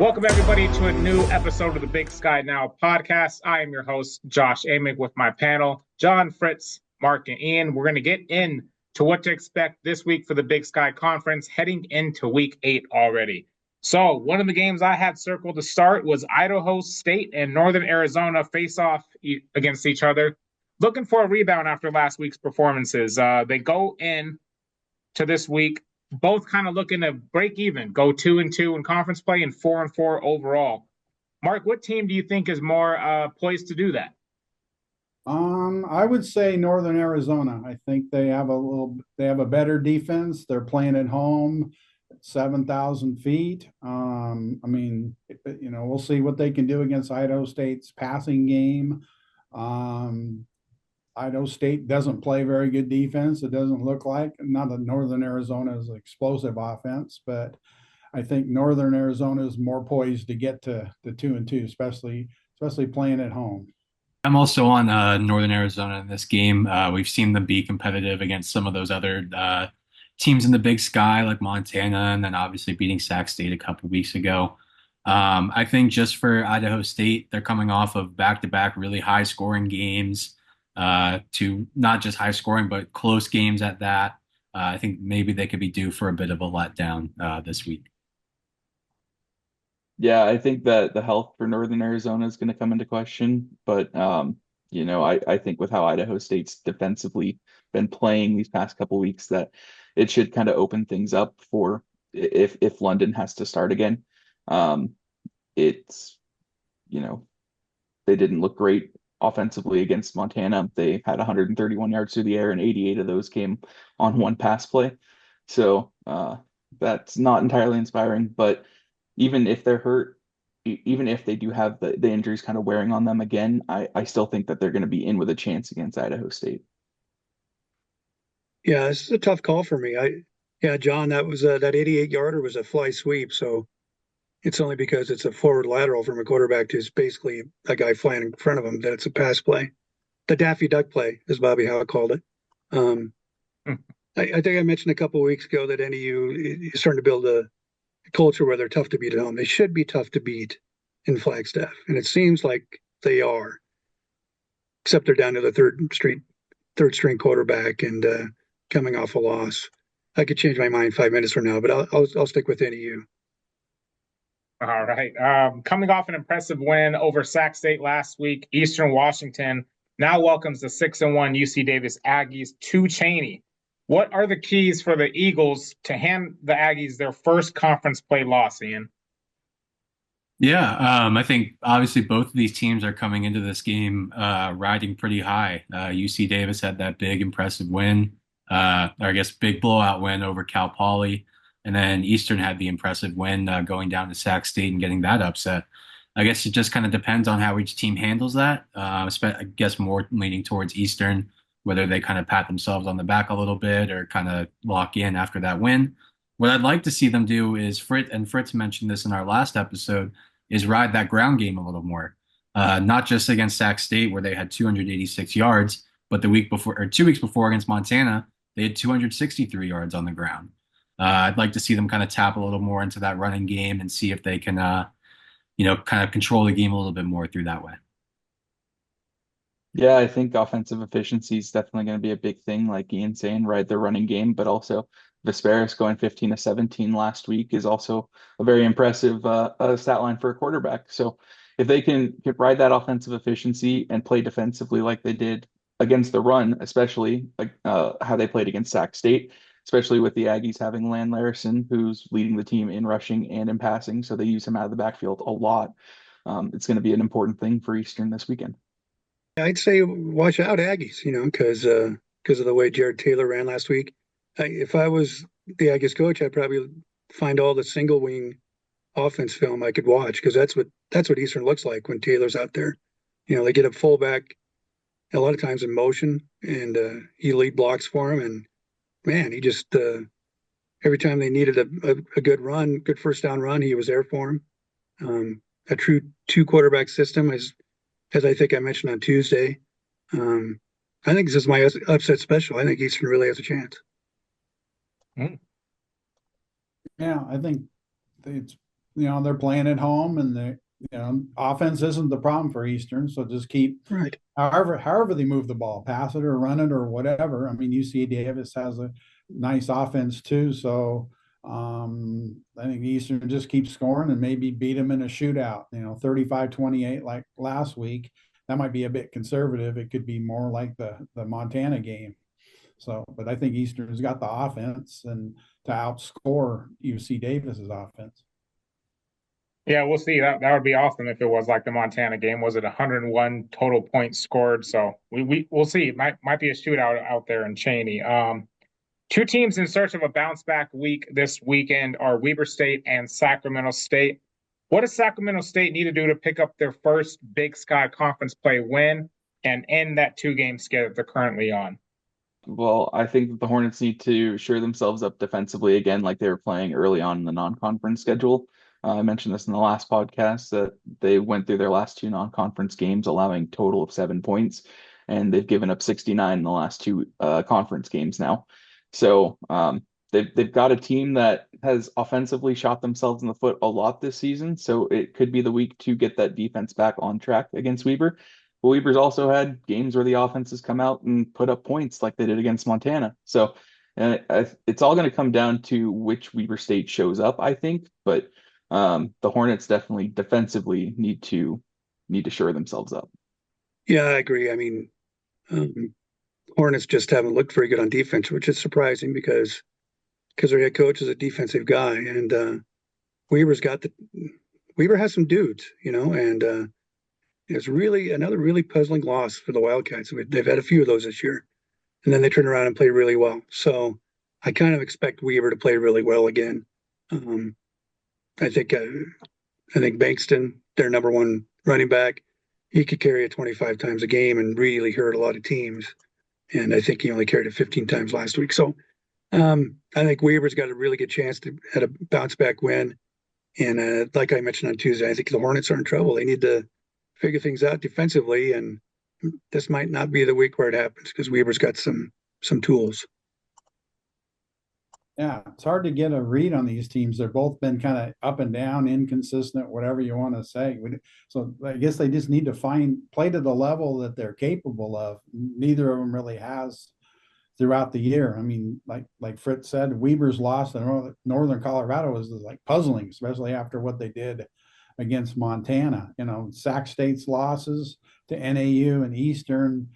Welcome, everybody, to a new episode of the Big Sky Now podcast. I am your host, Josh Amick, with my panel, John, Fritz, Mark, and Ian. We're going to get into what to expect this week for the Big Sky Conference, heading into Week 8 already. So, one of the games I had circled to start was Idaho State and Northern Arizona face off against each other, looking for a rebound after last week's performances. They go in to this week both kind of looking to break even, go 2-2 in conference play and 4-4 overall. Mark, what team do you think is more poised to do that? I would say Northern Arizona. I think they have a better defense. They're playing at home, 7,000 feet. We'll see what they can do against Idaho State's passing game. Idaho State doesn't play very good defense. It doesn't look like. Not that Northern Arizona is an explosive offense, but I think Northern Arizona is more poised to get to 2-2, especially playing at home. I'm also on Northern Arizona in this game. We've seen them be competitive against some of those other teams in the Big Sky, like Montana, and then obviously beating Sac State a couple weeks ago. I think just for Idaho State, they're coming off of back-to-back really high-scoring games. To not just high scoring, but close games at that. I think maybe they could be due for a bit of a letdown this week. Yeah, I think that the health for Northern Arizona is going to come into question. But, I think with how Idaho State's defensively been playing these past couple weeks, that it should kind of open things up for if London has to start again. It's, they didn't look great offensively against Montana. They had 131 yards through the air, and 88 of those came on one pass play. So that's not entirely inspiring. But even if they're hurt, even if they do have the injuries kind of wearing on them again, I still think that they're going to be in with a chance against Idaho State. Yeah, this is a tough call for me. John, that 88-yarder was a fly sweep, so it's only because it's a forward lateral from a quarterback to basically a guy flying in front of him that it's a pass play. The Daffy Duck play, as Bobby Howe called it. I think I mentioned a couple of weeks ago that NEU is starting to build a culture where they're tough to beat at home. They should be tough to beat in Flagstaff, and it seems like they are, except they're down to the third string quarterback and coming off a loss. I could change my mind 5 minutes from now, but I'll stick with NEU. All right. Coming off an impressive win over Sac State last week, Eastern Washington now welcomes the 6-1 UC Davis Aggies to Cheney. What are the keys for the Eagles to hand the Aggies their first conference play loss, Ian? Yeah, I think obviously both of these teams are coming into this game riding pretty high. UC Davis had that big, impressive win, or I guess big blowout win over Cal Poly. And then Eastern had the impressive win going down to Sac State and getting that upset. I guess it just kind of depends on how each team handles that. I guess more leaning towards Eastern, whether they kind of pat themselves on the back a little bit or kind of lock in after that win. What I'd like to see them do is Fritz mentioned this in our last episode, is ride that ground game a little more. Not just against Sac State where they had 286 yards, but the week before or 2 weeks before against Montana, they had 263 yards on the ground. I'd like to see them kind of tap a little more into that running game and see if they can, kind of control the game a little bit more through that way. Yeah, I think offensive efficiency is definitely going to be a big thing, like Ian saying, ride the running game, but also Vesperis going 15-17 last week is also a very impressive stat line for a quarterback. So if they can ride that offensive efficiency and play defensively like they did against the run, especially like how they played against Sac State, especially with the Aggies having Lan Larison, who's leading the team in rushing and in passing. So they use him out of the backfield a lot. It's going to be an important thing for Eastern this weekend. I'd say watch out, Aggies, because of the way Jared Taylor ran last week. If I was the Aggies coach, I'd probably find all the single wing offense film I could watch, because that's what Eastern looks like when Taylor's out there. They get a fullback a lot of times in motion, and he lead blocks for him, and man, he just every time they needed a good run, good first down run, he was there for him. A true two quarterback system, as I think I mentioned on Tuesday. I think this is my upset special. I think Eastern really has a chance. Yeah, I think they're playing at home, and offense isn't the problem for Eastern. So just keep Right. however they move the ball, pass it or run it or whatever. I mean, UC Davis has a nice offense too. So I think Eastern just keep scoring and maybe beat them in a shootout, 35-28 like last week. That might be a bit conservative. It could be more like the Montana game. So, but I think Eastern's got the offense and to outscore UC Davis's offense. Yeah, we'll see. That would be awesome if it was like the Montana game. Was it 101 total points scored? So we'll see. It might be a shootout out there in Cheney. Two teams in search of a bounce back week this weekend are Weber State and Sacramento State. What does Sacramento State need to do to pick up their first Big Sky Conference play win and end that 2-game skid that they're currently on? Well, I think that the Hornets need to shore themselves up defensively again, like they were playing early on in the non-conference schedule. I mentioned this in the last podcast that they went through their last 2 non-conference games, allowing a total of 7 points, and they've given up 69 in the last 2 conference games now. So they've got a team that has offensively shot themselves in the foot a lot this season. So it could be the week to get that defense back on track against Weber. But Weber's also had games where the offenses come out and put up points like they did against Montana. So it's all going to come down to which Weber State shows up, I think. But the Hornets definitely defensively need to shore themselves up. Yeah, I agree. I mean, Hornets just haven't looked very good on defense, which is surprising because their head coach is a defensive guy, and Weber has some dudes, and it's really another really puzzling loss for the Wildcats. They've had a few of those this year, and then they turn around and play really well. So I kind of expect Weber to play really well again. I think Bankston, their number one running back, he could carry it 25 times a game and really hurt a lot of teams. And I think he only carried it 15 times last week. So I think Weaver's got a really good chance to have a bounce back win. And like I mentioned on Tuesday, I think the Hornets are in trouble. They need to figure things out defensively, and this might not be the week where it happens because Weaver's got some tools. Yeah, it's hard to get a read on these teams. They've both been kind of up and down, inconsistent, whatever you want to say. So I guess they just need to play to the level that they're capable of. Neither of them really has throughout the year. I mean, like Fritz said, Weber's loss in Northern Colorado was like puzzling, especially after what they did against Montana. Sac State's losses to NAU and Eastern,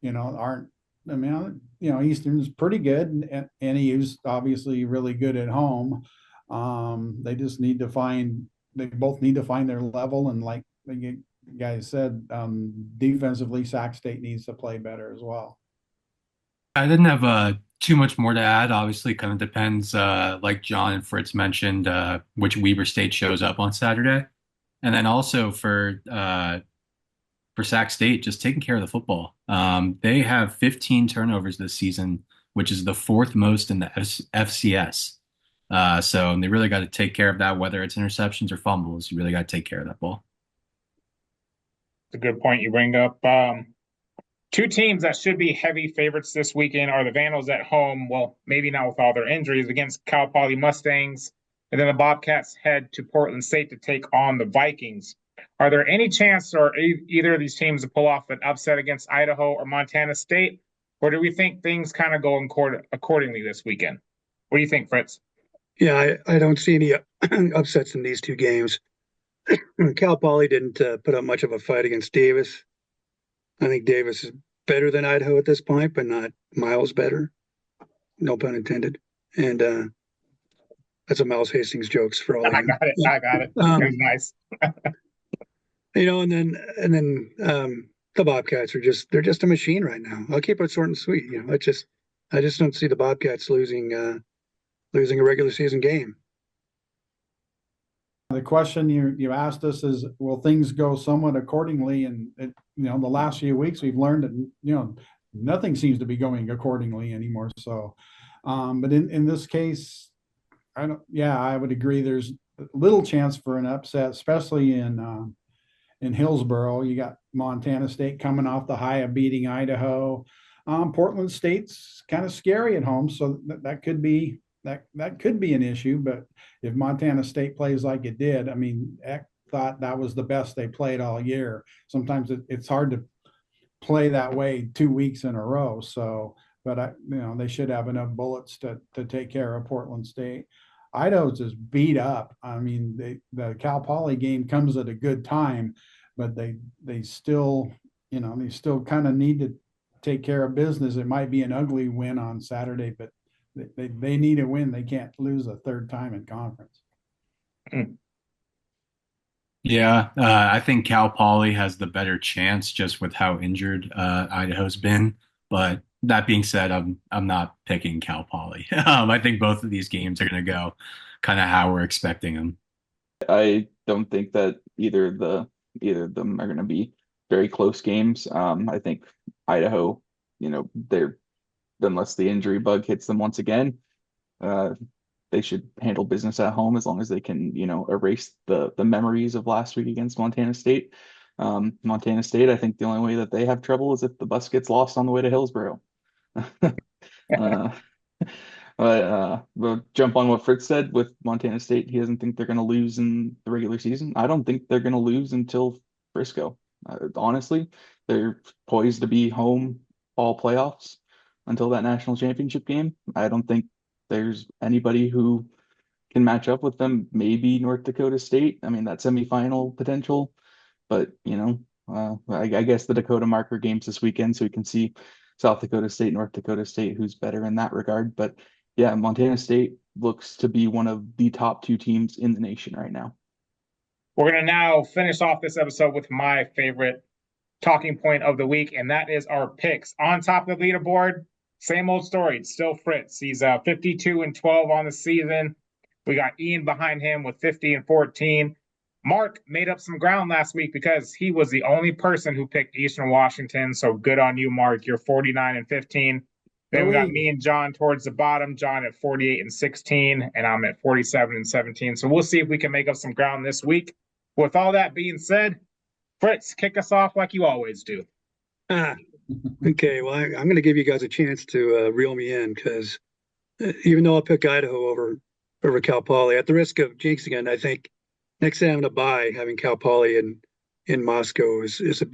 aren't. I mean, Eastern's pretty good, and NAU's obviously really good at home. They both need to find their level, and like the guys said, defensively, Sac State needs to play better as well. I didn't have too much more to add. Obviously, kind of depends, like John and Fritz mentioned, which Weber State shows up on Saturday. And then also for Sac State, just taking care of the football. They have 15 turnovers this season, which is the 4th most in the FCS. So they really got to take care of that, whether it's interceptions or fumbles. You really got to take care of that ball. It's a good point you bring up. Two teams that should be heavy favorites this weekend are the Vandals at home. Well, maybe not with all their injuries, against Cal Poly Mustangs. And then the Bobcats head to Portland State to take on the Vikings. Are there any chance for either of these teams to pull off an upset against Idaho or Montana State? Or do we think things kind of go accordingly this weekend? What do you think, Fritz? Yeah, I don't see any upsets in these two games. Cal Poly didn't put up much of a fight against Davis. I think Davis is better than Idaho at this point, but not miles better. No pun intended. And that's a Miles Hastings jokes for all. I got it. Very nice. And then the Bobcats they're just a machine right now. I'll keep it short and sweet. I just don't see the Bobcats losing a regular season game. The question you asked us is, will things go somewhat accordingly? And the last few weeks we've learned that nothing seems to be going accordingly anymore. So, but in this case, I would agree. There's little chance for an upset, especially in Hillsboro. You got Montana State coming off the high of beating Idaho. Portland State's kind of scary at home, so that could be that could be an issue. But if Montana State plays like it did, I mean, Eck thought that was the best they played all year. Sometimes it's hard to play that way 2 weeks in a row. So, but they should have enough bullets to take care of Portland State. Idaho's just beat up. I mean, the Cal Poly game comes at a good time, but they still kind of need to take care of business. It might be an ugly win on Saturday, but they need a win. They can't lose a third time in conference. Yeah, I think Cal Poly has the better chance just with how injured Idaho's been. But that being said, I'm not picking Cal Poly. I think both of these games are going to go kind of how we're expecting them. I don't think that either of them are going to be very close games. I think Idaho, they're unless the injury bug hits them once again, they should handle business at home as long as they can, erase the memories of last week against Montana State. Montana State, I think the only way that they have trouble is if the bus gets lost on the way to Hillsborough. But we'll jump on what Fritz said with Montana State. He doesn't think they're going to lose in the regular season. I don't think they're going to lose until Frisco. Honestly, they're poised to be home all playoffs until that national championship game. I don't think there's anybody who can match up with them. Maybe North Dakota State. I mean, that semifinal potential. But, I guess the Dakota marker games this weekend, so we can see South Dakota State, North Dakota State, who's better in that regard. But yeah, Montana State looks to be one of the top two teams in the nation right now. We're going to now finish off this episode with my favorite talking point of the week, and that is our picks. On top of the leaderboard, same old story. It's still Fritz. He's 52-12 on the season. We got Ian behind him with 50-14. Mark made up some ground last week because he was the only person who picked Eastern Washington. So good on you, Mark. You're 49-15. Then we got me and John towards the bottom. John at 48-16, and I'm at 47-17. So we'll see if we can make up some ground this week. With all that being said, Fritz, kick us off like you always do. Okay, well, I'm going to give you guys a chance to reel me in because even though I'll pick Idaho over Cal Poly, at the risk of jinxing it, I think next time I'm going to buy having Cal Poly in Moscow is the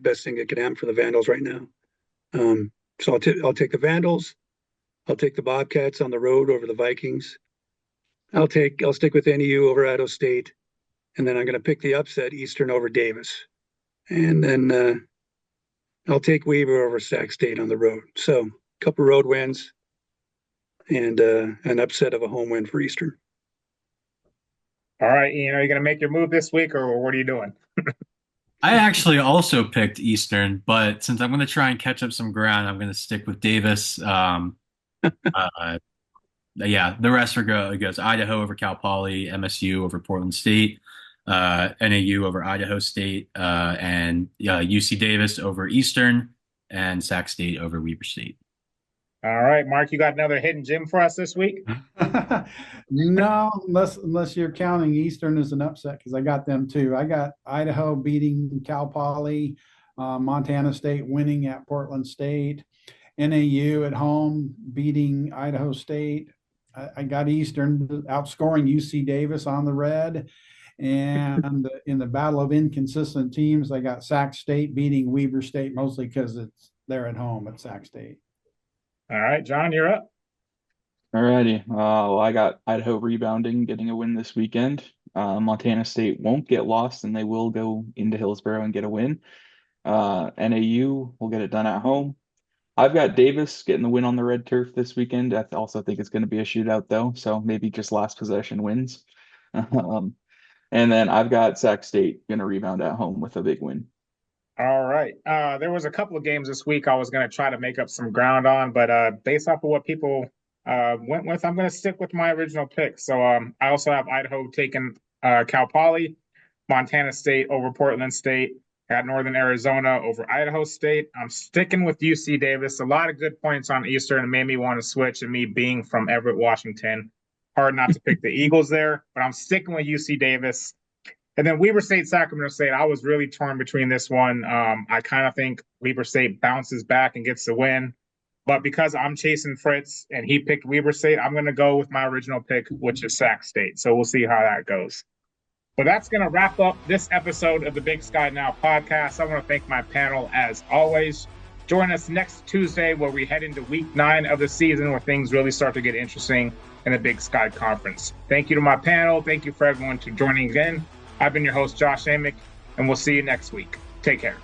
best thing that could happen for the Vandals right now. So I'll take the Vandals. I'll take the Bobcats on the road over the Vikings. I'll stick with NEU over Idaho State, and then I'm going to pick the upset Eastern over Davis, and then I'll take Weber over Sac State on the road. So a couple road wins and an upset of a home win for Eastern. All right, Ian, are you going to make your move this week, or what are you doing? I actually also picked Eastern, but since I'm going to try and catch up some ground, I'm going to stick with Davis. Yeah, the rest goes Idaho over Cal Poly, MSU over Portland State, NAU over Idaho State, and UC Davis over Eastern, and Sac State over Weber State. All right, Mark, you got another hidden gem for us this week? No, unless you're counting Eastern as an upset, because I got them too. I got Idaho beating Cal Poly, Montana State winning at Portland State, NAU at home beating Idaho State. I got Eastern outscoring UC Davis on the red. And in the battle of inconsistent teams, I got Sac State beating Weber State, mostly because they're at home at Sac State. All right, John, you're up. All righty. Well, I got Idaho rebounding, getting a win this weekend. Montana State won't get lost, and they will go into Hillsborough and get a win. NAU will get it done at home. I've got Davis getting the win on the red turf this weekend. I also think it's going to be a shootout, though, so maybe just last possession wins. And then I've got Sac State going to rebound at home with a big win. All right. There was a couple of games this week I was going to try to make up some ground on, but based off of what people went with, I'm going to stick with my original pick. So I also have Idaho taking Cal Poly, Montana State over Portland State, got Northern Arizona over Idaho State. I'm sticking with UC Davis. A lot of good points on Eastern and made me want to switch, and me being from Everett, Washington. Hard not to pick the Eagles there, but I'm sticking with UC Davis. And then Weber State, Sacramento State, I was really torn between this one. I kind of think Weber State bounces back and gets the win. But because I'm chasing Fritz and he picked Weber State, I'm going to go with my original pick, which is Sac State. So we'll see how that goes. But that's going to wrap up this episode of the Big Sky Now podcast. I want to thank my panel as always. Join us next Tuesday where we head into week 9 of the season where things really start to get interesting in the Big Sky Conference. Thank you to my panel. Thank you for everyone for joining again. I've been your host, Josh Amick, and we'll see you next week. Take care.